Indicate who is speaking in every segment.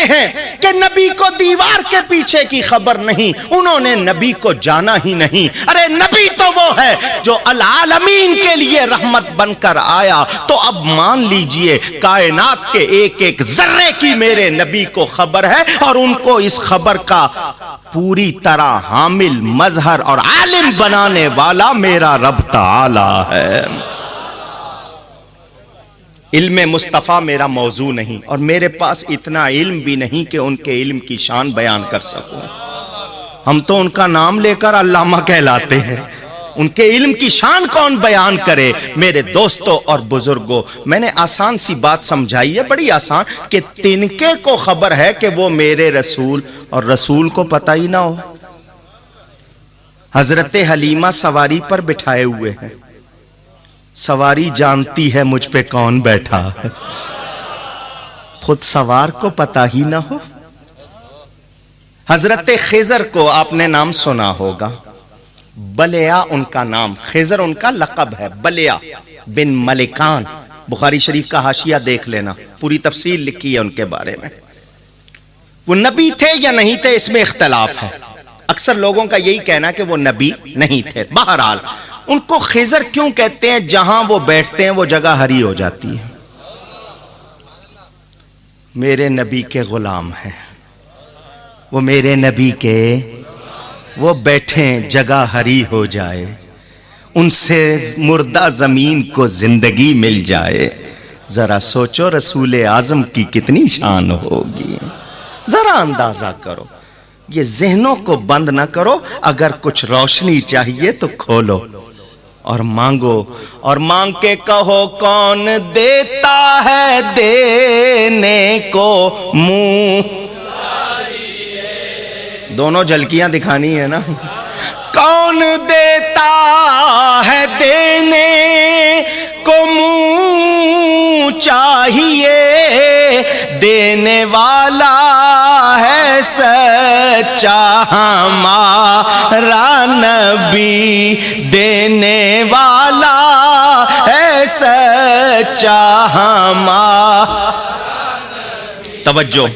Speaker 1: हैं कि नबी को दीवार के पीछे की खबर नहीं, उन्होंने नबी को जाना ही नहीं। अरे नबी तो वो है जो अल आलमीन के लिए रहमत बनकर आया। तो अब मान लीजिए कायनात के एक एक जर्रे की मेरे नबी को खबर है और उनको इस खबर का पूरी तरह हामिल, मजहर और आलिम बनाने वाला मेरा रब ताला है। इल्म मुस्तफ़ा मेरा मौजू नहीं और मेरे पास इतना इल्म भी नहीं कि उनके इल्म की शान बयान कर सकूं। हम तो उनका नाम लेकर अल्लामा कहलाते हैं, उनके इल्म की शान कौन बयान करे। मेरे दोस्तों और बुजुर्गों, मैंने आसान सी बात समझाई है, बड़ी आसान, कि तिनके को खबर है कि वो मेरे रसूल, और रसूल को पता ही ना हो। हजरत हलीमा सवारी पर बिठाए हुए हैं, सवारी जानती है मुझ पे कौन बैठा है, खुद सवार को पता ही ना हो। हजरत खिजर को आपने नाम सुना होगा, बलिया उनका नाम, खिजर उनका लक़ब है, बलिया बिन मलिकान। बुखारी शरीफ का हाशिया देख लेना, पूरी तफसील लिखी है उनके बारे में। वो नबी थे या नहीं थे इसमें इख्तलाफ है, अक्सर लोगों का यही कहना कि वो नबी नहीं थे। बहरहाल उनको खिजर क्यों कहते हैं? जहां वो बैठते हैं वो जगह हरी हो जाती है। मेरे नबी के गुलाम हैं वो, मेरे नबी के, वो बैठे जगह हरी हो जाए, उनसे मुर्दा जमीन को जिंदगी मिल जाए। जरा सोचो रसूल आजम की कितनी शान होगी, जरा अंदाजा करो। ये जहनों को बंद ना करो, अगर कुछ रोशनी चाहिए तो खोलो और मांगो, और मांग के कहो कौन देता है देने को मुंह। दोनों झलकियां दिखानी है ना। कौन देता है देने को मुंह चाहिए, देने वाला है सच्चा हमारा नबी, देने वाला है सच्चा हमारा। तवज्जो,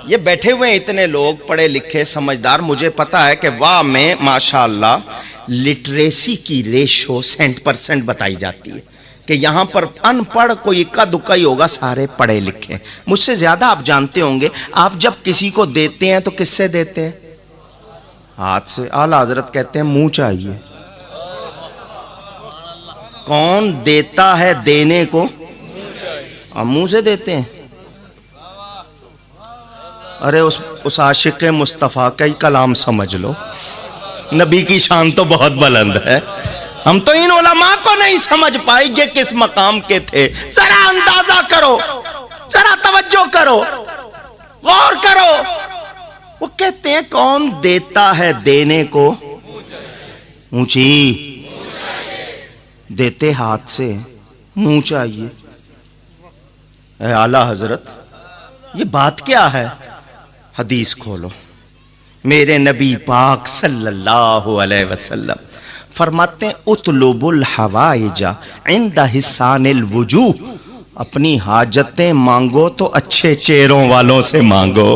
Speaker 1: ये बैठे हुए इतने लोग पढ़े लिखे समझदार, मुझे पता है कि वाह में माशाअल्लाह लिटरेसी की रेशो 100% बताई जाती है कि यहाँ पर अनपढ़ कोई इक्का दुक्का ही होगा, सारे पढ़े लिखे। मुझसे ज्यादा आप जानते होंगे, आप जब किसी को देते हैं तो किससे देते हैं? हाथ से। आला हजरत कहते हैं मुंह चाहिए। कौन देता है देने को? आप मुंह से देते हैं। अरे उस आशिक मुस्तफ़ा का ही कलाम समझ लो, नबी की शान तो बहुत बुलंद है। हम तो इन उलमा को नहीं समझ पाएंगे किस मकाम के थे। जरा अंदाजा करो, जरा तवज्जो करो, गौर करो। वो कहते हैं कौन देता है देने को ऊंची, देते हाथ से, मुंह चाहिए। आला हजरत ये बात क्या है? हदीस खोलो, मेरे नबी पाक सल्लल्लाहु अलैहि वसल्लम फरमाते हैं उतलुबुल हवाइजा इंदा हिसानिल वुजूह, अपनी हाजतें मांगो तो अच्छे चेहरों वालों से मांगो,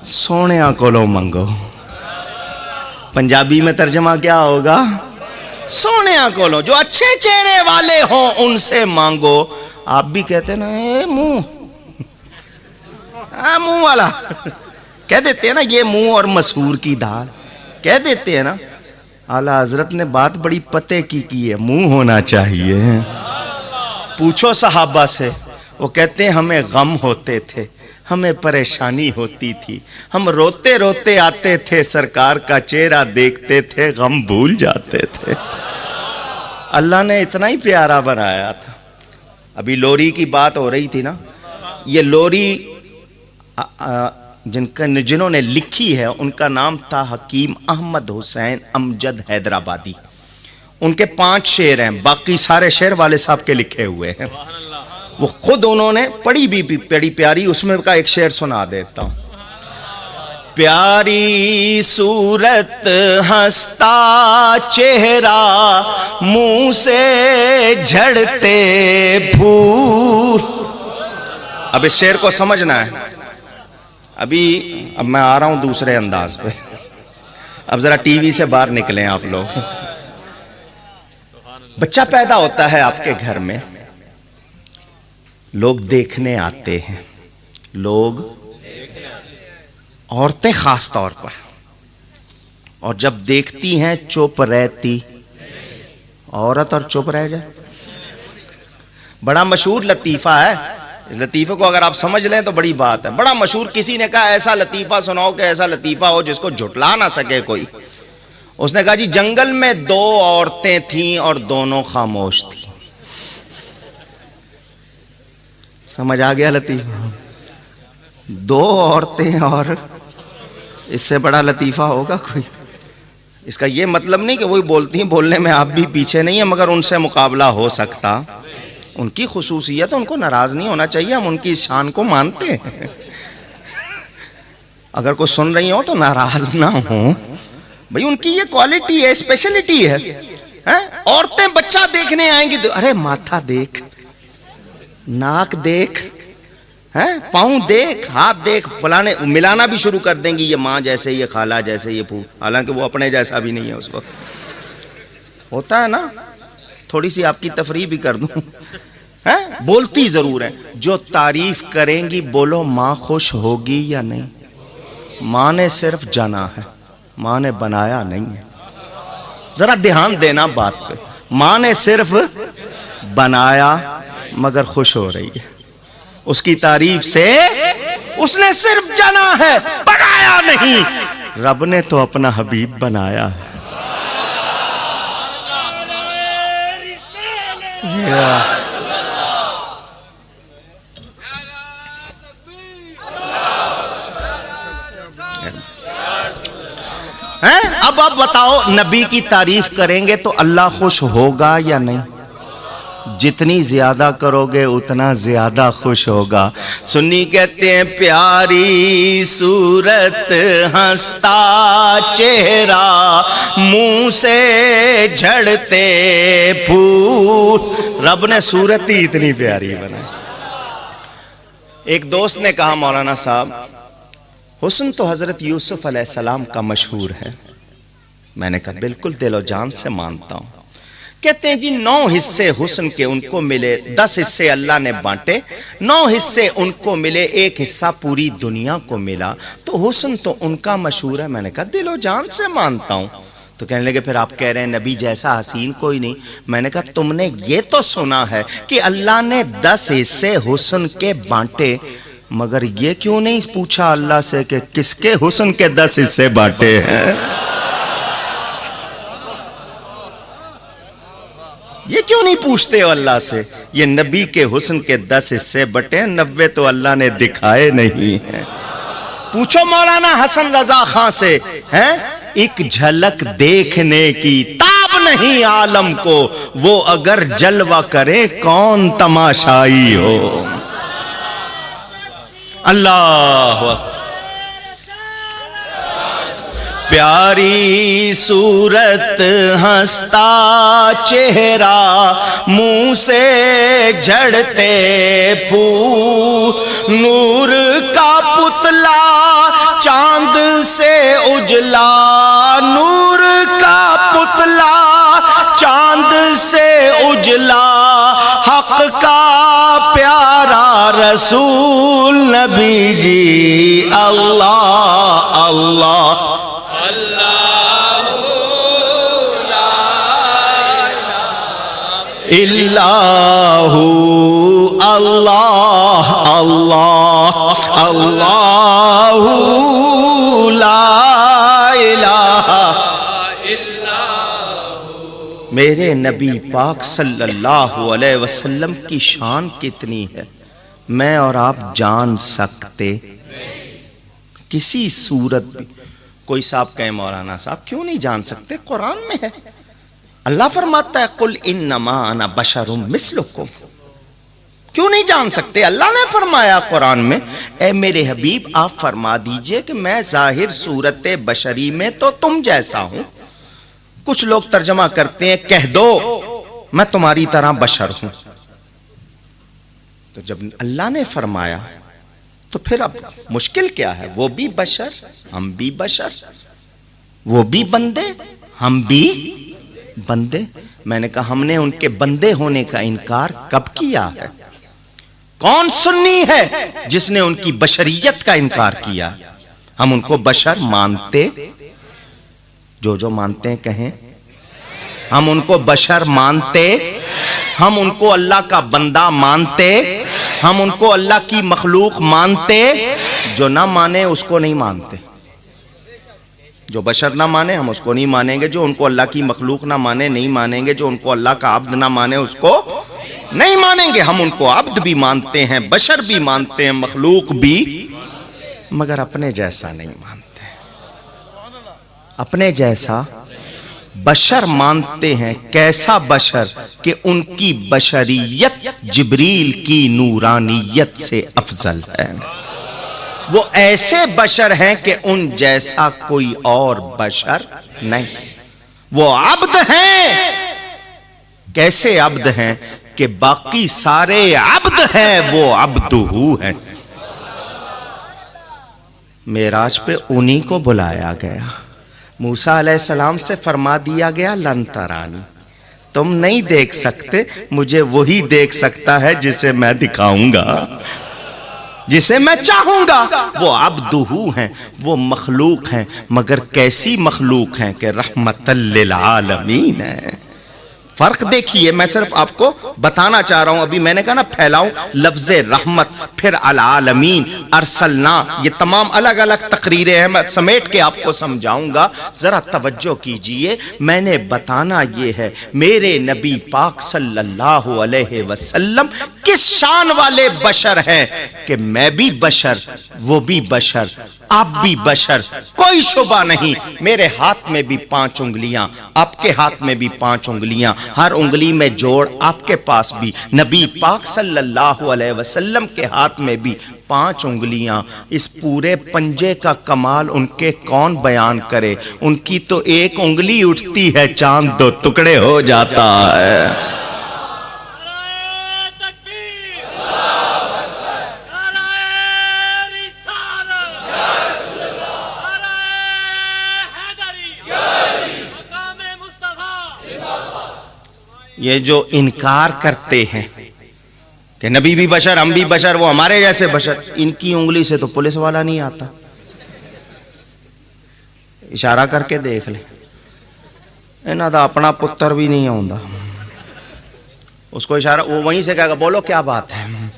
Speaker 1: सोनिया कोलो मांगो। पंजाबी में तर्जमा क्या होगा? सोनिया कोलो, जो अच्छे चेहरे वाले हों उनसे मांगो। आप भी कहते ना ए मुंह, मुंह वाला कह देते हैं ना, ये मुंह और मसूर की दाल कह देते हैं ना। आला हजरत ने बात बड़ी पते की है, मुंह होना चाहिए। पूछो सहाबा से, वो कहते हैं हमें गम होते थे, हमें परेशानी होती थी, हम रोते रोते आते थे, सरकार का चेहरा देखते थे, गम भूल जाते थे। अल्लाह ने इतना ही प्यारा बनाया था। अभी लोरी की बात हो रही थी ना, ये लोरी जिन्होंने लिखी है उनका नाम था हकीम अहमद हुसैन अमजद हैदराबादी। उनके 5 शेर हैं, बाकी सारे शेर वाले साहब के लिखे हुए हैं। वो खुद उन्होंने पढ़ी भी बड़ी प्यारी, उसमें का एक शेर सुना देता हूं। प्यारी सूरत हंसता चेहरा, मुंह से झड़ते फूल, अब इस शेर को समझना है। अब मैं आ रहा हूं दूसरे अंदाज पे। अब जरा टीवी से बाहर निकलें आप लोग। बच्चा पैदा होता है आपके घर में, लोग देखने आते हैं, लोग औरतें खास तौर पर, और जब देखती हैं चुप रहती। औरत और चुप रह जाए, बड़ा मशहूर लतीफा है। इस लतीफे को अगर आप समझ लें तो बड़ी बात है। बड़ा मशहूर, किसी ने कहा ऐसा लतीफा सुनाओ कि ऐसा लतीफा हो जिसको झुटला ना सके कोई। उसने कहा जी, जंगल में दो औरतें थीं और दोनों खामोश थीं। समझ आ गया लतीफा? दो औरतें और इससे बड़ा लतीफा होगा कोई? इसका यह मतलब नहीं कि वही बोलती हैं, बोलने में आप भी पीछे नहीं है, मगर उनसे मुकाबला हो सकता। उनकी खुसूसियत है, उनको नाराज नहीं होना चाहिए, हम उनकी शान को मानते हैं। अगर कोई सुन रही हो तो नाराज ना हो भाई, उनकी ये क्वालिटी है, स्पेशलिटी है, औरतें बच्चा देखने आएंगी तो अरे माथा देख, नाक देख, पाँव देख, हाथ देख, फलाने, मिलाना भी शुरू कर देंगी। ये माँ जैसे, ये खाला जैसे, ये फू, हालांकि वो अपने जैसा भी नहीं है उस वक्त। होता है ना, थोड़ी सी आपकी तफरीह भी कर दूं, बोलती जरूर है। जो तारीफ करेंगी बोलो माँ खुश होगी या नहीं? माँ ने सिर्फ जना है, माँ ने बनाया नहीं है। जरा ध्यान देना बात पे। माँ ने सिर्फ बनाया मगर खुश हो रही है उसकी तारीफ से। उसने सिर्फ जना है, बनाया नहीं। रब ने तो अपना हबीब बनाया है। अब आप बताओ, नबी की तारीफ करेंगे तो अल्लाह खुश होगा या नहीं? जितनी ज्यादा करोगे उतना ज्यादा खुश होगा। सुन्नी कहते हैं प्यारी सूरत, हंसता चेहरा, मुंह से झड़ते फूल। रब ने सूरत ही इतनी प्यारी बनाई। एक दोस्त ने कहा, मौलाना साहब हुस्न तो हजरत यूसुफ अलैहिस्सलाम का मशहूर है। मैंने कहा बिल्कुल दिलो जान से मानता हूं। कहते हैं जी 9 हिस्से हुस्न के उनको मिले, 10 हिस्से अल्लाह ने बांटे, 9 हिस्से उनको मिले, 1 हिस्सा पूरी दुनिया को मिला, तो हुस्न तो उनका मशहूर है। मैंने कहा दिलो जान से मानता हूं। तो कहने लगे फिर आप कह रहे हैं नबी जैसा हसीन कोई नहीं। मैंने कहा तुमने ये तो सुना है कि अल्लाह ने 10 हिस्से हुस्न के बांटे, मगर ये क्यों नहीं पूछा अल्लाह से कि किसके हुस्न के 10 हिस्से बांटे हैं? ये क्यों नहीं पूछते हो अल्लाह से? ये नबी के हुस्न के 10 हिस्से बटे, 90 तो अल्लाह ने दिखाए नहीं है। पूछो मौलाना हसन रजा खां से, हैं? एक झलक देखने की ताब नहीं आलम को, वो अगर जलवा करे कौन तमाशाई हो। अल्लाह प्यारी सूरत, हंसता चेहरा, मुंह से झड़ते फूल, नूर का पुतला चांद से उजला, नूर का पुतला चांद से उजला, हक का प्यारा रसूल नबी जी। अल्लाह अल्लाह इल्लाहु अल्लाह अल्लाह अल्लाहु ला इलाहा इल्लल्लाह। मेरे नबी पाक सल्लल्लाहु अलैहि वसल्लम की शान कितनी है, मैं और आप जान सकते किसी सूरत भी। कोई साहब कहे मौलाना साहब क्यों नहीं जान सकते, कुरान में है। अल्लाह फरमाता है कुल इन्नमा अना बशरुम मिस्लुकुम। क्यों नहीं जान सकते? अल्लाह ने फरमाया कुरान में, ए मेरे हबीब आप फरमा दीजिए कि मैं जाहिर सूरत बशरी में तो तुम जैसा हूं। कुछ लोग तर्जमा करते हैं कह दो मैं तुम्हारी तरह बशर हूं। तो जब अल्लाह ने फरमाया तो फिर अब मुश्किल क्या है? वो भी बशर, हम भी बशर, वो भी बंदे, हम भी बंदे। मैंने कहा हमने उनके बंदे होने का इनकार कब किया है? कौन सुन्नी है जिसने उनकी बशरियत का इनकार किया? हम उनको बशर मानते, जो मानते हैं कहें, हम उनको बशर मानते, हम उनको अल्लाह का बंदा मानते, हम उनको अल्लाह की मखलूक मानते। जो ना माने उसको नहीं मानते, जो बशर ना माने हम उसको नहीं मानेंगे, जो उनको अल्लाह की मखलूक ना माने नहीं मानेंगे, जो उनको अल्लाह का अब्द ना माने उसको नहीं मानेंगे। हम उनको अब्द भी मानते हैं, बशर भी मानते हैं, मखलूक भी, मगर अपने जैसा नहीं मानते। अपने जैसा बशर मानते हैं। कैसा बशर? कि उनकी बशरियत जिब्रील की नूरानियत से अफजल है। वो ऐसे बशर हैं कि उन जैसा कोई और बशर नहीं। वो अब्द हैं। कैसे अब्द हैं? कि बाकी सारे अब्द हैं, वो अब्दुहू है। मेराज पे उन्हीं को बुलाया गया। मूसा अलैहिस्सलाम से फरमा दिया गया लन तरानी, तुम नहीं देख सकते, मुझे वही देख सकता है जिसे मैं दिखाऊंगा, जिसे मैं चाहूंगा। वो अब्दुहू हैं, वो मखलूक हैं, मगर कैसी मखलूक हैं कि रहमतल लिल आलमीन है। फर्क देखिए, मैं सिर्फ आपको बताना चाह रहा हूं। अभी मैंने कहा ना फैलाऊं लफ्ज रहमत, फिर अल आलमीन, अरसलना, ये तमाम अलग अलग तकरीरें हैं, मैं समेट के आपको समझाऊंगा। जरा तवज्जो कीजिए। मैंने बताना ये है मेरे नबी पाक सल्लल्लाहु अलैहि वसल्लम किस शान वाले बशर हैं कि मैं भी बशर, वो भी बशर, आप भी बशर, कोई शुबा नहीं। मेरे हाथ में भी 5 उंगलियां, आपके हाथ में भी 5 उंगलियां, हर उंगली में जोड़ आपके पास भी। नबी पाक सल्लल्लाहु अलैहि वसल्लम के हाथ में भी 5 उंगलियां। इस पूरे पंजे का कमाल उनके कौन बयान करे? उनकी तो एक उंगली उठती है, चांद 2 टुकड़े हो जाता है। ये जो इनकार करते हैं कि नबी भी बशर, हम भी बशर, वो हमारे जैसे बशर, इनकी उंगली से तो पुलिस वाला नहीं आता। इशारा करके देख ले, इन्हां दा अपना पुत्र भी नहीं आउंदा। उसको इशारा, वो वहीं से कहेगा बोलो क्या बात है,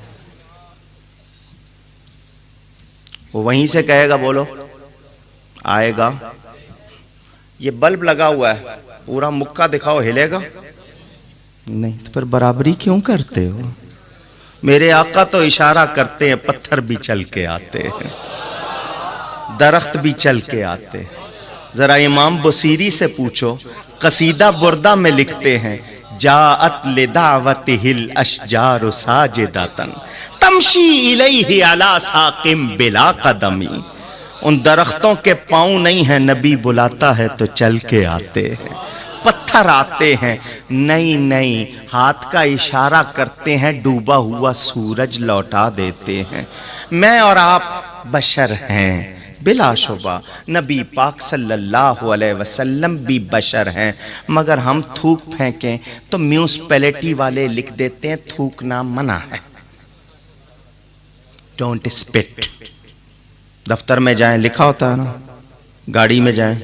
Speaker 1: वो वहीं से कहेगा बोलो, आएगा। ये बल्ब लगा हुआ है, पूरा मुक्का दिखाओ, हिलेगा नहीं। तो फिर बराबरी क्यों करते हो? मेरे आका तो इशारा करते हैं, पत्थर भी चल के आते हैं, दरख्त भी चल के आते हैं। जरा इमाम बुसीरी से पूछो, कसीदा बुर्दा में लिखते हैं, जाअत लिदावतिहिल अशजारु साजिदतन तमशी इलैहि अला साकिम बिला कदमी। उन दरख्तों के पांव नहीं है, नबी बुलाता है तो चल के आते हैं। पत्थर आते हैं, नहीं नहीं, हाथ का इशारा करते हैं, डूबा हुआ सूरज लौटा देते हैं। मैं और आप बशर हैं बिलाशुबा। नबी पाक सल्लल्लाहु अलैहि वसल्लम भी बशर हैं, मगर हम थूक फेंकें तो म्यूनिसिपैलिटी वाले लिख देते हैं थूकना मना है, डोंट स्पिट। दफ्तर में जाएं लिखा होता है ना, गाड़ी में जाएं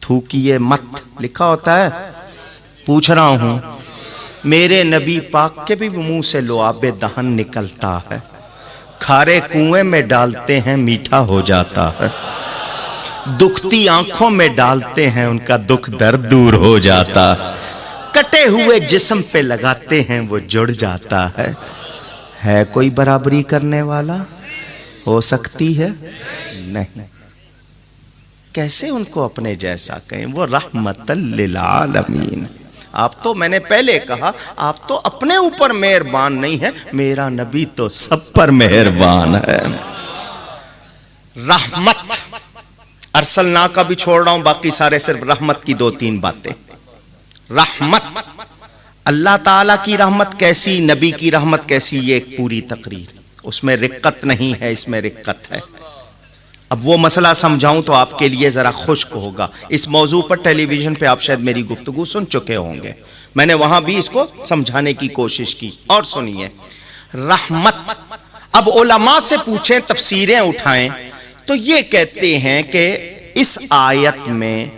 Speaker 1: थूकिए मत लिखा होता है। पूछ रहा हूं, मेरे नबी पाक के भी मुंह से लुआबे दहन निकलता है, खारे कुएं में डालते हैं मीठा हो जाता है, दुखती आंखों में डालते हैं उनका दुख दर्द दूर हो जाता, कटे हुए जिस्म पे लगाते हैं वो जुड़ जाता है। है कोई बराबरी करने वाला? हो सकती है नहीं। कैसे उनको अपने जैसा कहें? वो रहमतल लिल आलमीन। आप तो, मैंने पहले कहा, आप तो अपने ऊपर मेहरबान नहीं है, मेरा नबी तो सब पर मेहरबान है। रहमत, अरसलना का भी छोड़ रहा हूं, बाकी सारे सिर्फ रहमत की 2-3 बातें। रहमत, अल्लाह ताला की रहमत कैसी, नबी की रहमत कैसी, ये एक पूरी तकरीर। उसमें रिक्कत नहीं है, इसमें रिक्कत है। अब वो मसला समझाऊं तो आपके लिए जरा खुश्क होगा। इस मौजू पर टेलीविजन पे आप शायद मेरी गुफ्तगू सुन चुके होंगे, मैंने वहां भी इसको समझाने की कोशिश की। और सुनिए, रहमत, अब उलमा से पूछें, तफसीरें उठाएं तो ये कहते हैं कि इस आयत में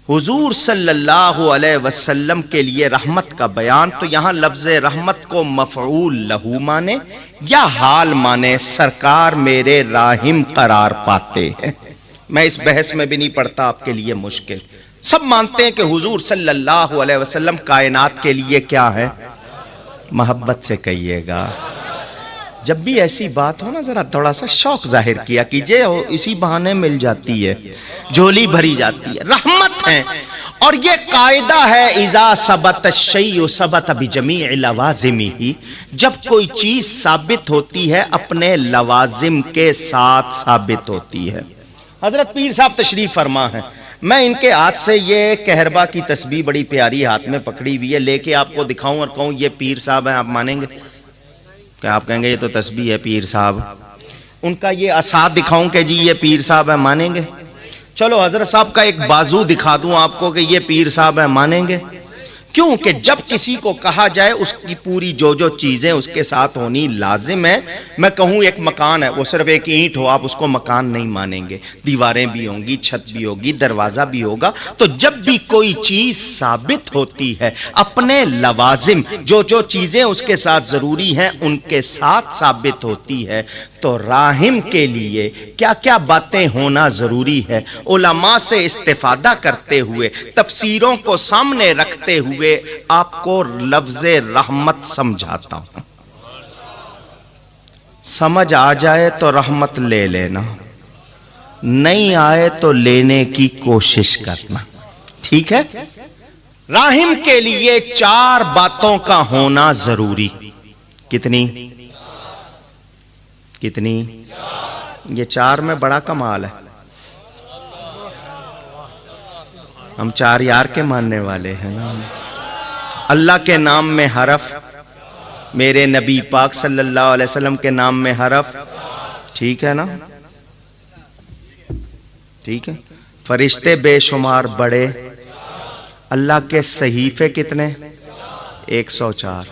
Speaker 1: हुजूर सल्लल्लाहु अलैहि वसल्लम के लिए रहमत का बयान, तो यहां लफ्ज रहमत को मफऊल लहू माने या हाल माने, सरकार मेरे राहिम करार पाते हैं। मैं इस बहस में भी नहीं पड़ता, आपके लिए मुश्किल। सब मानते हैं कि हुजूर सल्लल्लाहु अलैहि वसल्लम कायनात के लिए क्या है, मोहब्बत से कहिएगा। जब भी ऐसी बात हो ना, जरा थोड़ा सा शौक जाहिर किया कीजिए, इसी बहाने मिल जाती है, झोली भरी जाती है। रहमत है, और ये कायदा है, इज़ा सबत शैउ सबत बिजमीइ लवाज़िमिही, जब कोई चीज साबित होती है अपने लवाजिम के साथ साबित होती है। हजरत पीर साहब तशरीफ फरमा है, मैं इनके हाथ से ये कहरबा की तस्बीह बड़ी प्यारी हाथ में पकड़ी हुई है, लेके आपको दिखाऊं और कहूं ये पीर साहब हैं, आप मानेंगे क्या? आप कहेंगे ये तो तस्बीह है पीर साहब। उनका ये असाद दिखाऊं कि जी ये पीर साहब है, मानेंगे? चलो हजरत साहब का एक बाजू दिखा दूं आपको कि ये पीर साहब है, मानेंगे? क्योंकि जब किसी को कहा जाए उसकी पूरी जो जो चीजें उसके साथ होनी लाजिम है। मैं कहूं एक मकान है, वो सिर्फ एक ईंट हो, आप उसको मकान नहीं मानेंगे, दीवारें भी होंगी, छत भी होगी, दरवाजा भी होगा। तो जब भी कोई चीज साबित होती है अपने लवाजिम, जो जो चीजें उसके साथ जरूरी हैं उनके साथ साबित होती है, तो राहिम के लिए क्या क्या बातें होना जरूरी है, उलमा से इस्तिफादा करते हुए, तफसीरों को सामने रखते हुए आपको लफ्ज़े रहमत समझाता हूं। समझ आ जाए तो रहमत ले लेना, नहीं आए तो लेने की कोशिश करना, ठीक है? राहिम के लिए 4 बातों का होना जरूरी। कितनी कितनी? ये 4 में बड़ा कमाल है। हम 4 यार के मानने वाले हैं ना। अल्लाह के नाम में हरफ, मेरे नबी पाक सल्लल्लाहु अलैहि वसल्लम के नाम में हरफ, ठीक है ना? ठीक है। फरिश्ते बेशुमार बड़े, अल्लाह के सहीफे कितने? 104।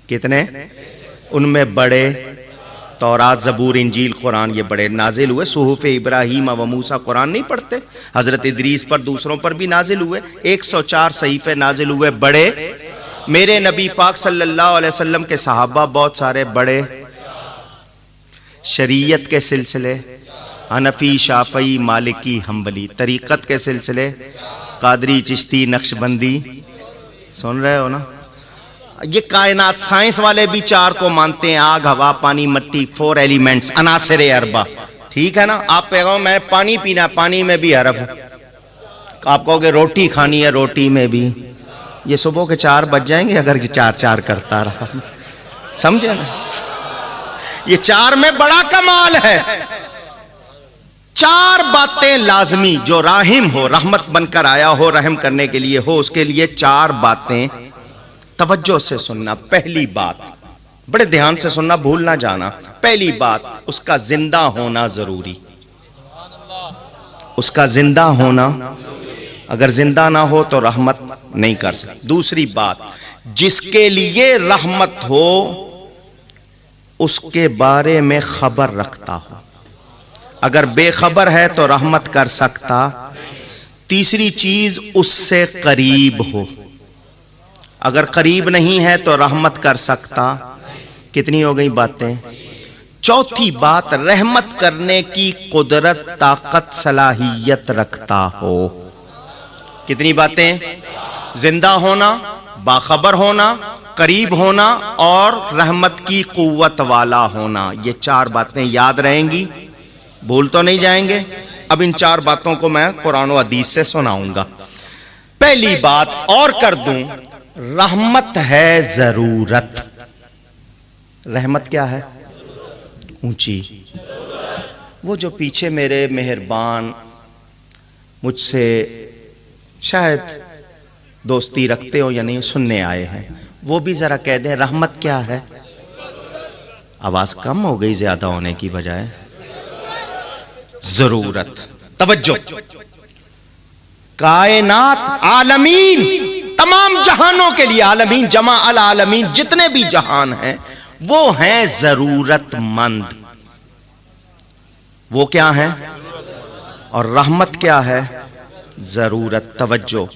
Speaker 1: कितने? उनमें बड़े तौरात, ज़बूर, इंजील, कुरान, ये बड़े नाजिल हुए। सुहुफ़ इब्राहीम व मूसा, कुरान नहीं पढ़ते? हज़रत इदरीस पर, दूसरों पर भी नाजिल हुए। 104 सहीफ़े नाजिल हुए बड़े। मेरे नबी पाक सल्लल्लाहु अलैहि वसल्लम के सहाबा बहुत सारे बड़े। शरीयत के सिलसिले हनफी, शाफ़ई, मालिकी, हम्बली। तरीक़त के सिलसिले कादरी, चिश्ती, नक्शबंदी। सुन रहे हो ना? ये कायनात साइंस वाले भी 4 को मानते हैं, आग, हवा, पानी, मिट्टी, 4 एलिमेंट्स, अनासिर अरबा, ठीक है ना? आप कहो मैं पानी पीना, पानी में भी हरफ। आप कहोगे रोटी खानी है, रोटी में भी। ये सुबह के 4 बज जाएंगे अगर ये 4-4 करता रहा, समझे ना? ये 4 में बड़ा कमाल है। 4 बातें लाजमी, जो राहिम हो, रहमत बनकर आया हो, रहम करने के लिए हो, उसके लिए 4 बातें तवज्जो से सुनना। पहली बात, बड़े ध्यान से सुनना, भूल ना जाना। पहली बात, उसका जिंदा होना जरूरी। उसका जिंदा होना, अगर जिंदा ना हो तो रहमत नहीं कर सकते। दूसरी बात, जिसके लिए रहमत हो उसके बारे में खबर रखता हो, अगर बेखबर है तो रहमत कर सकता। तीसरी चीज, उससे करीब हो, अगर करीब नहीं है तो रहमत कर सकता। कितनी हो गई बातें? चौथी बात, रहमत करने की कुदरत, ताकत, सलाहियत रखता हो। कितनी बातें? जिंदा होना, बाखबर होना, करीब होना और रहमत की कुव्वत वाला होना। ये 4 बातें याद रहेंगी, भूल तो नहीं जाएंगे। अब इन 4 बातों को मैं कुरान और हदीस से सुनाऊंगा। पहली बात और कर दूं, रहमत है जरूरत। रहमत क्या है? ऊंची। वो जो पीछे मेरे मेहरबान, मुझसे शायद दोस्ती रखते हो या नहीं, सुनने आए हैं। वो भी जरा कह दे रहमत क्या है। आवाज कम हो गई ज्यादा होने की बजाय। जरूरत, तवज्जो। कायनात, आलमीन, तमाम जहानों के लिए, आलमीन जमा अल आलमीन, जितने भी जहान हैं वो हैं जरूरतमंद। वो क्या है? और रहमत क्या है? जरूरत। तवज्जो।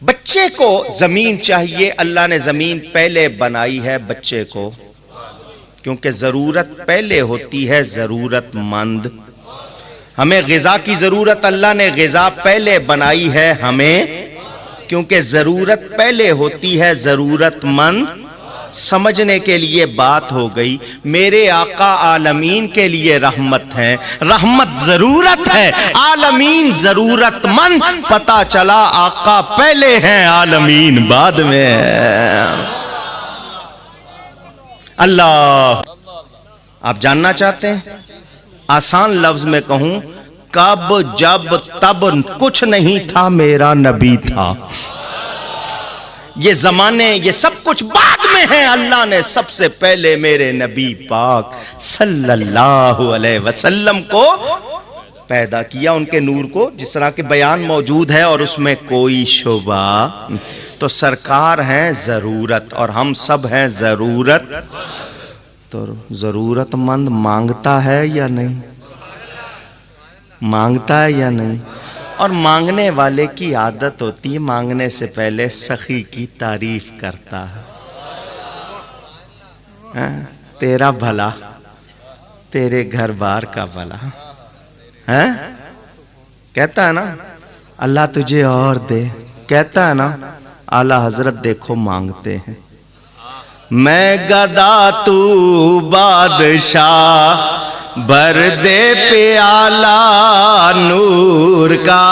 Speaker 1: बच्चे को जमीन चाहिए, अल्लाह ने जमीन पहले बनाई है बच्चे को, क्योंकि जरूरत पहले होती है जरूरतमंद। हमें ग़िज़ा की जरूरत, अल्लाह ने ग़िज़ा पहले बनाई है हमें, क्योंकि जरूरत पहले होती है जरूरतमंद। समझने के लिए बात हो गई। मेरे आका आलमीन के लिए रहमत है, रहमत जरूरत है, आलमीन जरूरतमंद। पता चला आका पहले हैं, आलमीन बाद में है। अल्लाह। आप जानना चाहते हैं? आसान लफ्ज में कहूं, कब जब तब कुछ नहीं था, मेरा नबी था। ये जमाने, ये सब कुछ बाद में है। अल्लाह ने सबसे पहले मेरे नबी पाक सल्लल्लाहु अलैहि वसल्लम को पैदा किया, उनके नूर को, जिस तरह के बयान मौजूद है और उसमें कोई शुबा। तो सरकार हैं जरूरत और हम सब हैं जरूरत। तो जरूरतमंद मांगता है या नहीं? मांगता है या नहीं? और मांगने वाले की आदत होती है मांगने से पहले सखी की तारीफ करता है। तेरा भला, तेरे घर बार का भला है, कहता है ना। अल्लाह तुझे और दे, कहता है ना। आला हजरत देखो मांगते हैं, मैं गदा तू बादशाह, भर दे प्याला नूर का।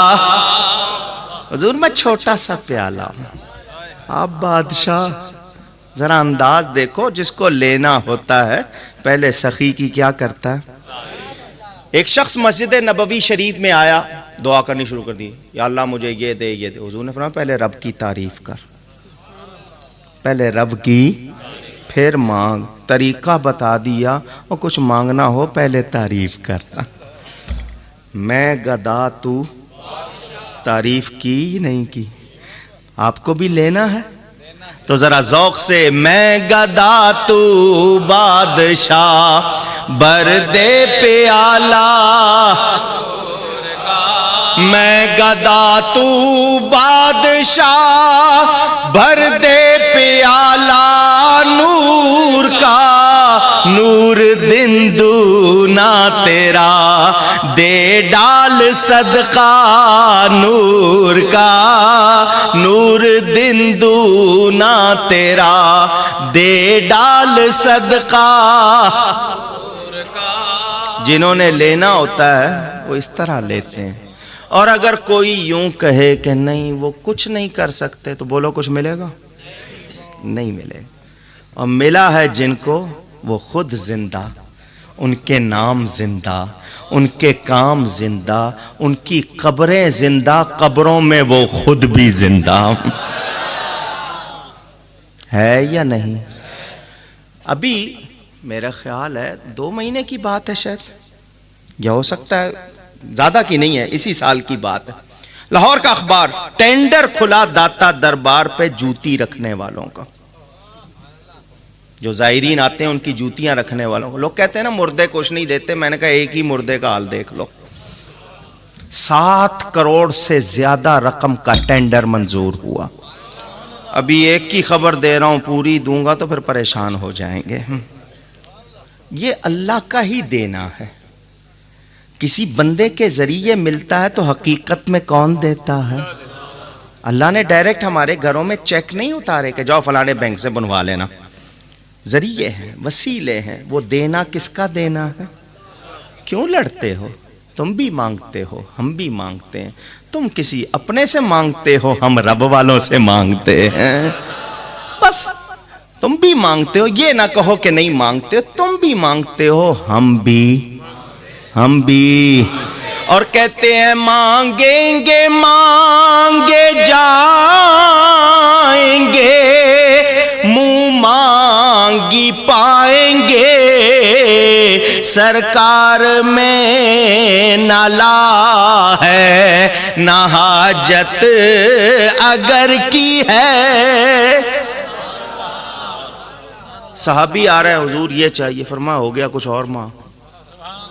Speaker 1: हुजूर मैं छोटा सा प्याला हूं, आप बादशाह। जरा अंदाज देखो, जिसको लेना होता है पहले सखी की क्या करता है। एक शख्स मस्जिद नबवी शरीफ में आया, दुआ करनी शुरू कर दी, या अल्लाह मुझे ये दे ये दे। हुजूर ने फरमाया पहले रब की तारीफ कर, पहले रब की, फिर मांग। तरीका बता दिया, और कुछ मांगना हो पहले तारीफ करना। मैं गदा तू, तारीफ की नहीं की? आपको भी लेना है तो जरा ज़ौक़ से, मैं गदा तू बादशाह, भर दे प्याला। मैं गदा तू बादशाह, भर दे प्याला नूर का। नूर दिन दूना तेरा, दे डाल सदका नूर का। नूर दिन दूना तेरा, दे डाल सदका। जिन्होंने लेना होता है वो इस तरह लेते हैं। और अगर कोई यूं कहे कि नहीं वो कुछ नहीं कर सकते, तो बोलो कुछ मिलेगा? नहीं मिलेगा। और मिला है जिनको, वो खुद जिंदा, उनके नाम जिंदा, उनके काम जिंदा, उनकी कब्रें जिंदा, कब्रों में वो खुद भी जिंदा है या नहीं? अभी मेरा ख्याल है 2 महीने की बात है शायद, या हो सकता है ज्यादा की नहीं है, इसी साल की बात है। लाहौर का अखबार, टेंडर खुला दाता दरबार पे जूती रखने वालों का। जो जायरीन आते हैं उनकी जूतियां रखने वालों को। लोग कहते हैं ना मुर्दे कुछ नहीं देते, मैंने कहा एक ही मुर्दे का हाल देख लो। 7 करोड़ से ज्यादा रकम का टेंडर मंजूर हुआ। अभी एक की खबर दे रहा हूं, पूरी दूंगा तो फिर परेशान हो जाएंगे। ये अल्लाह का ही देना है। किसी बंदे के जरिए मिलता है तो हकीकत में कौन देता है? अल्लाह ने डायरेक्ट हमारे घरों में चेक नहीं उतारे कि जाओ फलाने बैंक से बनवा लेना। जरिए हैं, वसीले हैं। वो देना किसका देना है? क्यों लड़ते हो? तुम भी मांगते हो, हम भी मांगते हैं। तुम किसी अपने से मांगते हो, हम रब वालों से मांगते हैं। बस तुम भी मांगते हो, ये ना कहो कि नहीं मांगते हो। तुम भी मांगते हो, हम भी। और कहते हैं मांगेंगे मांगे जाएंगे, मुंह मांगी पाएंगे, सरकार में नाला है ना हाजत अगर की है। सहाबी आ रहे हैं, हुजूर ये चाहिए, फरमा हो गया कुछ और मांग,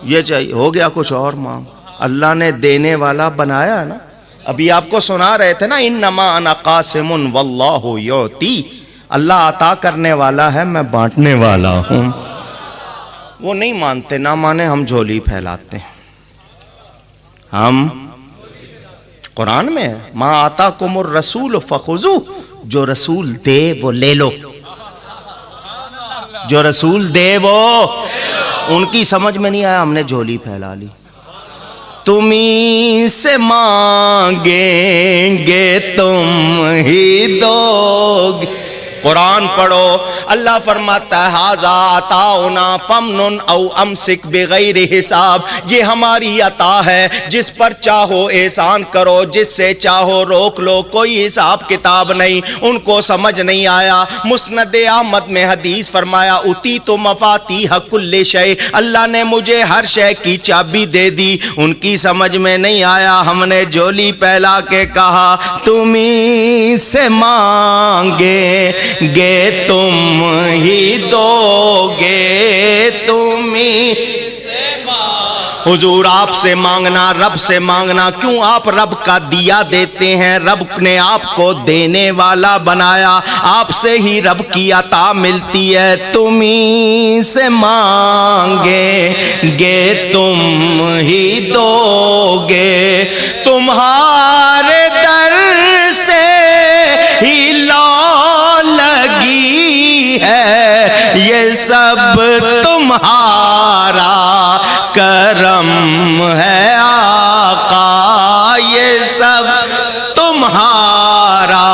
Speaker 1: ये चाहिए हो गया कुछ और मांग। अल्लाह ने देने वाला बनाया ना। अभी आपको सुना रहे थे ना, इन्नमा अना कासिमुन वल्लाहु युती, अल्लाह अता करने वाला है, मैं बांटने वाला हूं। वो नहीं मानते, ना माने हम झोली फैलाते हैं। हम कुरान में है मा आता कुमुर रसूल फखुजू, जो रसूल दे वो ले लो, जो रसूल दे वो। उनकी समझ में नहीं आया, हमने झोली फैला ली। तुम्हीं से मांगेंगे तुम ही दोगे। कुरान पढ़ो, अल्लाह फरमाता है हाजा अताउना फमनुन औ अमसिक बिगैर हिसाब, ये हमारी अता है, जिस पर चाहो एहसान करो, जिससे चाहो रोक लो, कोई हिसाब किताब नहीं। उनको समझ नहीं आया। मुस्नद अहमद में हदीस फरमाया उती तो मफाती कुल्ले शय, अल्लाह ने मुझे हर शय की चाबी दे दी। उनकी समझ में नहीं आया, हमने झोली फैला के कहा तुम्हीं से मांगे गे तुम ही दोगे, तुम्हीं हुजूर आपसे मांगना, रब से मांगना क्यों? आप रब का दिया देते हैं, रब ने आपको देने वाला बनाया, आपसे ही रब की अता मिलती है। तुम्हीं से मांगे गे तुम ही दोगे, तुम्हारे दर से ही लौ लगी है, ये सब तुम्हारा करम है आका, ये सब तुम्हारा।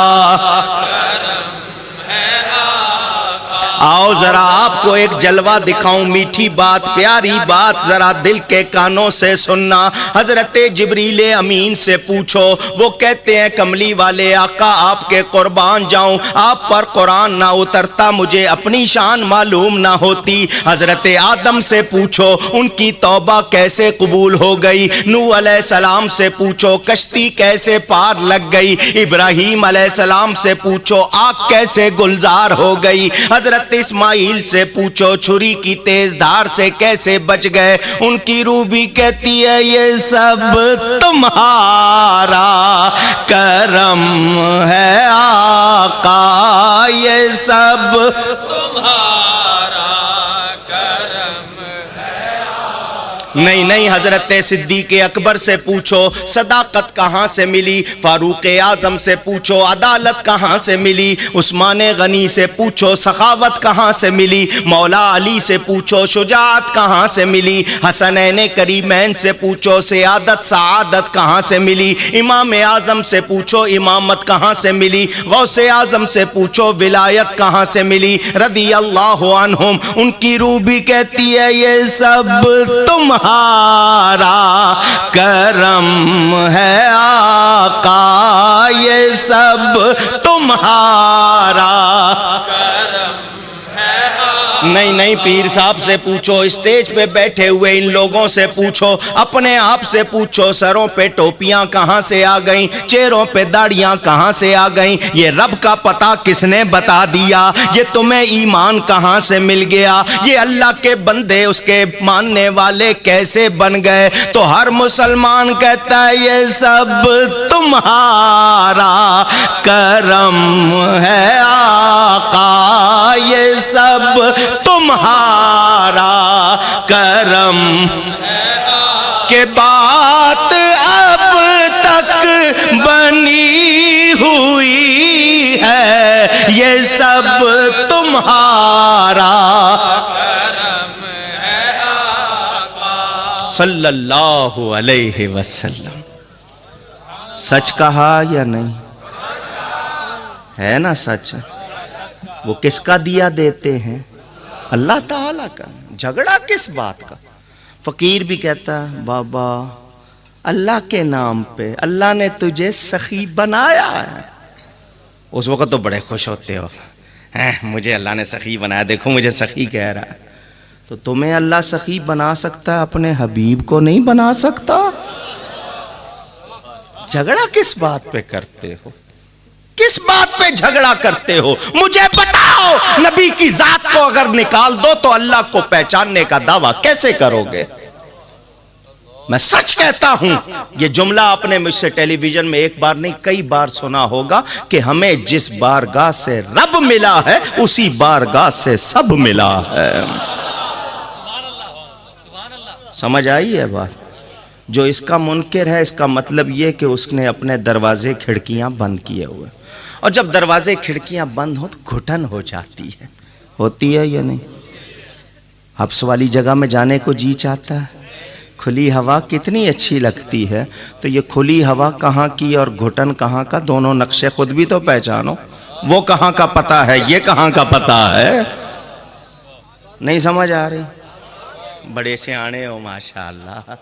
Speaker 1: आओ जरा आपको एक जलवा दिखाऊं, मीठी बात, प्यारी बात, जरा दिल के कानों से सुनना। हजरत जिब्रील अमीन से पूछो, वो कहते हैं कमली वाले आका आपके कुर्बान जाऊं, आप पर कुरान ना उतरता, मुझे अपनी शान मालूम ना होती। हजरत आदम से पूछो, उनकी तौबा कैसे कबूल हो गई। नूह अलैहिस्सलाम से पूछो, कश्ती कैसे पार लग गई। इब्राहीम अलैहिस्सलाम से पूछो, आग कैसे गुलजार हो गई। हजरत इस्माइल से पूछो, छुरी की तेज धार से कैसे बच गए। उनकी रूह भी कहती है ये सब तुम्हारा करम है आका, ये सब तुम्हारा करम है। नहीं नहीं, हजरत सिद्दीक अकबर से पूछो सदाकत कहाँ से मिली। फारूक आजम से पूछो अदालत कहाँ से मिली। उस्मान गनी से पूछो सखावत कहाँ से मिली। मौला अली से पूछो शुजाअत कहाँ से मिली। हसनैन करीमैन से पूछो सियादत सआदत कहाँ से मिली। इमाम आजम से पूछो इमामत कहाँ से मिली। गौसे आजम से पूछो विलायत कहाँ से मिली रदी अल्लाह अन्हुम। उनकी रूह भी कहती है ये सब तुम्हारा करम है आका, ये सब तुम्हारा करम है। नहीं नहीं, पीर साहब से पूछो, स्टेज पे बैठे हुए इन लोगों से पूछो, अपने आप से पूछो, सरों पे टोपियां कहाँ से आ गईं, चेहरों पे दाढ़ियां कहाँ से आ गईं। ये रब का पता किसने बता दिया। ये तुम्हें ईमान कहाँ से मिल गया। ये अल्लाह के बंदे उसके मानने वाले कैसे बन गए। तो हर मुसलमान कहता है ये सब तुम्हारा करम है आका, ये सब तुम्हारा करम के बात अब तक बनी हुई है, ये सब तुम्हारा करम है आका सल्लल्लाहु अलैहि वसल्लम। सच कहा या नहीं? है ना सच? वो किसका दिया देते हैं? अल्लाह ताला का। झगड़ा किस बात का? फकीर भी कहता है बाबा अल्लाह के नाम पे अल्लाह ने तुझे सखी बनाया है। उस वक्त तो बड़े खुश होते हो, हैं मुझे अल्लाह ने सखी बनाया, देखो मुझे सखी कह रहा है। तो तुम्हें अल्लाह सखी बना सकता है, अपने हबीब को नहीं बना सकता? झगड़ा किस बात पे करते हो? किस बात पे झगड़ा करते हो? मुझे बताओ, नबी की जात को अगर निकाल दो तो अल्लाह को पहचानने का दावा कैसे करोगे? मैं सच कहता हूं, यह जुमला आपने मुझसे टेलीविजन में एक बार नहीं कई बार सुना होगा कि हमें जिस बारगाह से रब मिला है उसी बारगाह से सब मिला है। समझ आई है बात? जो इसका मुनकिर है, इसका मतलब यह कि उसने अपने दरवाजे खिड़कियां बंद किए हुए, और जब दरवाजे खिड़कियां बंद हो तो घुटन हो जाती है। होती है या नहीं? हब्स वाली जगह में जाने को जी चाहता है, खुली हवा कितनी अच्छी लगती है। तो ये खुली हवा कहाँ की और घुटन कहाँ का, दोनों नक्शे खुद भी तो पहचानो। वो कहाँ का पता है, ये कहाँ का पता है? नहीं समझ आ रही? बड़े सियाने हो माशाअल्लाह।